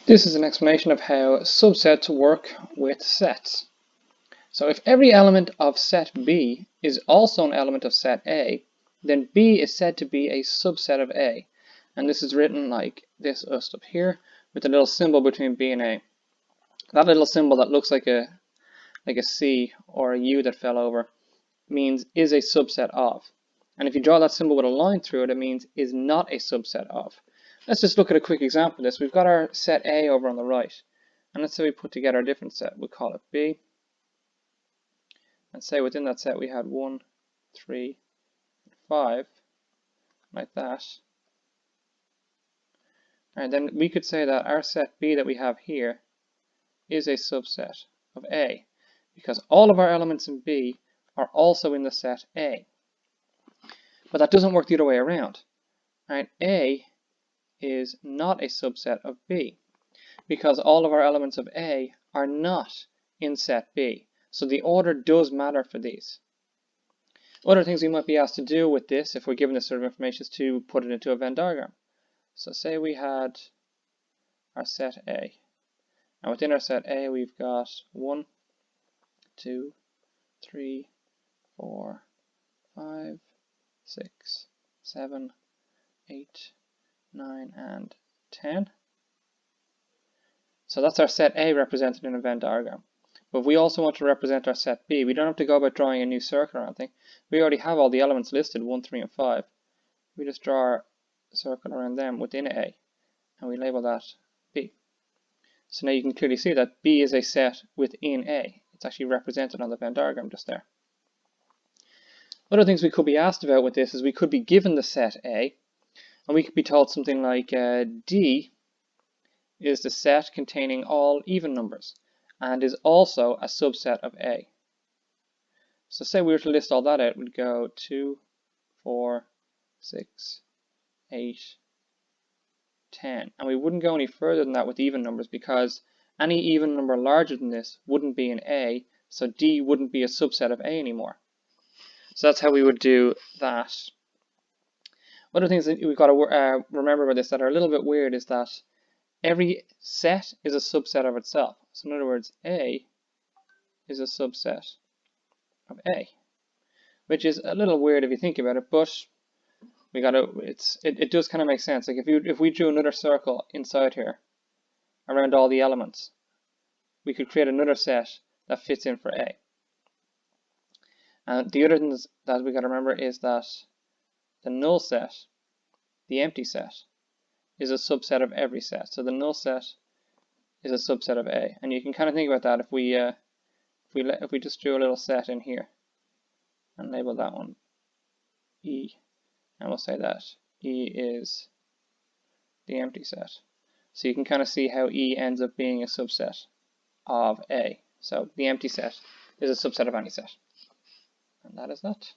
This is an explanation of how subsets work with sets. So if every element of set B is also an element of set A, then B is said to be a subset of A. And this is written like this up here with a little symbol between B and A. That little symbol that looks like a C or a U that fell over means is a subset of. And if you draw that symbol with a line through it, it means is not a subset of. Let's just look at a quick example of this. We've got our set A over on the right. And let's say we put together a different set. We'll call it B. And say within that set we had 1, 3, 5, like that. And then we could say that our set B that we have here is a subset of A, because all of our elements in B are also in the set A. But that doesn't work the other way around. Right? A is not a subset of B, because all of our elements of A are not in set B. So the order does matter for these. Other things we might be asked to do with this, if we're given this sort of information, is to put it into a Venn diagram. So say we had our set A. And within our set A, we've got 1, 2, 3, 4, 5, 6, 7, 8, 9, and 10. So that's our set A represented in a Venn diagram. But if we also want to represent our set B, we don't have to go about drawing a new circle or anything. We already have all the elements listed, 1, 3, and 5. We just draw our circle around them within A, and we label that B. So now you can clearly see that B is a set within A. It's actually represented on the Venn diagram just there. Other things we could be asked about with this is we could be given the set A, and we could be told something like D is the set containing all even numbers and is also a subset of A. So say we were to list all that out, we'd go 2, 4, 6, 8, 10. And we wouldn't go any further than that with even numbers, because any even number larger than this wouldn't be an A, so D wouldn't be a subset of A anymore. So that's how we would do that. Other things that we've got to remember about this that are a little bit weird is that every set is a subset of itself. So in other words, A is a subset of A, which is a little weird if you think about it, but we got to. It does kind of make sense. Like if we drew another circle inside here around all the elements, we could create another set that fits in for A. And the other thing that we got to remember is that the null set, the empty set, is a subset of every set. So the null set is a subset of A, and you can kind of think about that if we just drew a little set in here and label that one E, and we'll say that E is the empty set. So you can kind of see how E ends up being a subset of A. So the empty set is a subset of any set. And that is that.